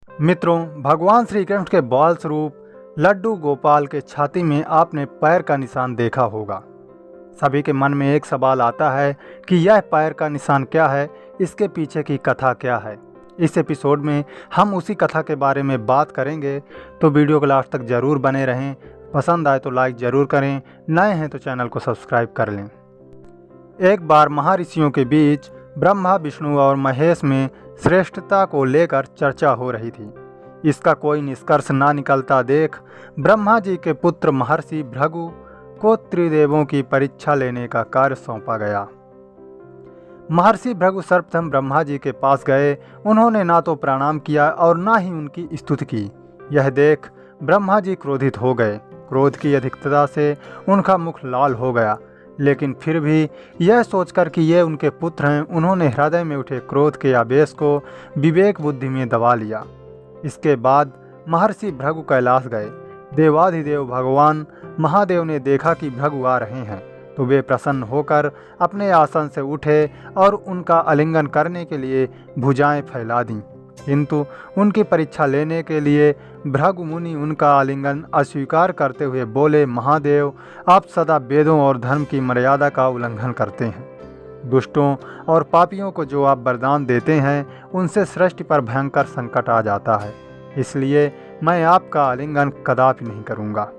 मित्रों, भगवान श्री कृष्ण के बाल स्वरूप लड्डू गोपाल के छाती में आपने पैर का निशान देखा होगा। सभी के मन में एक सवाल आता है कि यह पैर का निशान क्या है, इसके पीछे की कथा क्या है। इस एपिसोड में हम उसी कथा के बारे में बात करेंगे, तो वीडियो को लास्ट तक ज़रूर बने रहें। पसंद आए तो लाइक ज़रूर करें, नए हैं तो चैनल को सब्सक्राइब कर लें। एक बार महर्षियों के बीच ब्रह्मा, विष्णु और महेश में श्रेष्ठता को लेकर चर्चा हो रही थी। इसका कोई निष्कर्ष ना निकलता देख ब्रह्मा जी के पुत्र महर्षि भृगु को त्रिदेवों की परीक्षा लेने का कार्य सौंपा गया। महर्षि भृगु सर्वप्रथम ब्रह्मा जी के पास गए। उन्होंने ना तो प्रणाम किया और ना ही उनकी स्तुति की। यह देख ब्रह्मा जी क्रोधित हो गए। क्रोध की अधिकता से उनका मुख लाल हो गया, लेकिन फिर भी यह सोचकर कि ये उनके पुत्र हैं, उन्होंने हृदय में उठे क्रोध के आवेश को विवेक बुद्धि में दबा लिया। इसके बाद महर्षि भृगु कैलाश गए। देवाधिदेव भगवान महादेव ने देखा कि भृगु आ रहे हैं, तो वे प्रसन्न होकर अपने आसन से उठे और उनका आलिंगन करने के लिए भुजाएं फैला दीं। किंतु उनकी परीक्षा लेने के लिए भृगु मुनि उनका आलिंगन अस्वीकार करते हुए बोले, महादेव, आप सदा वेदों और धर्म की मर्यादा का उल्लंघन करते हैं। दुष्टों और पापियों को जो आप वरदान देते हैं, उनसे सृष्टि पर भयंकर संकट आ जाता है। इसलिए मैं आपका आलिंगन कदापि नहीं करूँगा।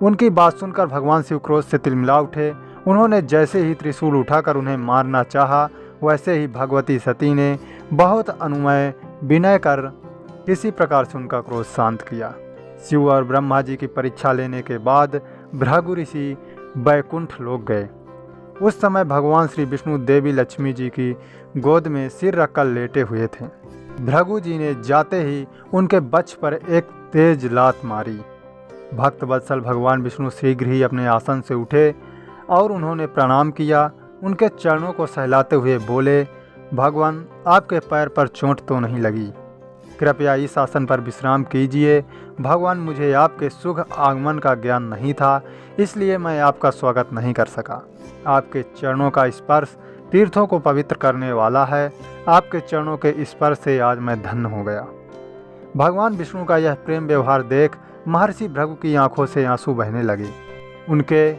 उनकी बात सुनकर भगवान शिव क्रोध से तिलमिला उठे। उन्होंने जैसे ही त्रिशूल उठाकर उन्हें मारना चाहा, वैसे ही भगवती सती ने बहुत अनुनय विनय कर किसी प्रकार से उनका क्रोध शांत किया। शिव और ब्रह्मा जी की परीक्षा लेने के बाद भृगु ऋषि बैकुंठ लोक गए। उस समय भगवान श्री विष्णु देवी लक्ष्मी जी की गोद में सिर रखकर लेटे हुए थे। भृगु जी ने जाते ही उनके वक्ष पर एक तेज लात मारी। भक्त वत्सल भगवान विष्णु शीघ्र ही अपने आसन से उठे और उन्होंने प्रणाम किया। उनके चरणों को सहलाते हुए बोले, भगवान, आपके पैर पर चोट तो नहीं लगी? कृपया इस आसन पर विश्राम कीजिए। भगवान, मुझे आपके शुभ आगमन का ज्ञान नहीं था, इसलिए मैं आपका स्वागत नहीं कर सका। आपके चरणों का स्पर्श तीर्थों को पवित्र करने वाला है। आपके चरणों के स्पर्श से आज मैं धन्य हो गया। भगवान विष्णु का यह प्रेम व्यवहार देख महर्षि भृगु की आंखों से आंसू बहने लगे। उनके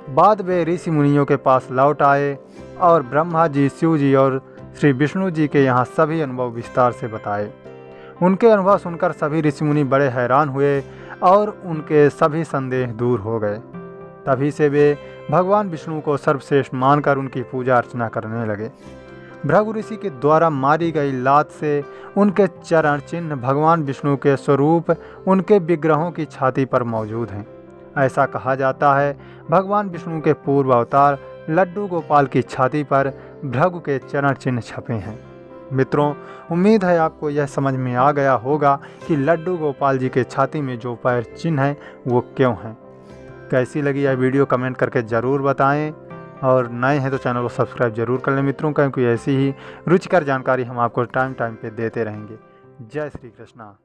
बाद वे ऋषि मुनियों के पास लौट आए और ब्रह्मा जी, शिव जी और श्री विष्णु जी के यहाँ सभी अनुभव विस्तार से बताए। उनके अनुभव सुनकर सभी ऋषि मुनि बड़े हैरान हुए और उनके सभी संदेह दूर हो गए। तभी से वे भगवान विष्णु को सर्वश्रेष्ठ मानकर उनकी पूजा अर्चना करने लगे। भृगु ऋषि के द्वारा मारी गई लात से उनके चरण चिन्ह भगवान विष्णु के स्वरूप उनके विग्रहों की छाती पर मौजूद हैं। ऐसा कहा जाता है, भगवान विष्णु के पूर्व अवतार लड्डू गोपाल की छाती पर भृगु के चरण चिन्ह छपे हैं। मित्रों, उम्मीद है आपको यह समझ में आ गया होगा कि लड्डू गोपाल जी के छाती में जो पैर चिन्ह हैं वो क्यों हैं। कैसी लगी यह वीडियो कमेंट करके ज़रूर बताएं, और नए हैं तो चैनल को सब्सक्राइब जरूर कर लें मित्रों, क्योंकि ऐसी ही रुचिकर जानकारी हम आपको टाइम पे देते रहेंगे। जय श्री कृष्णा।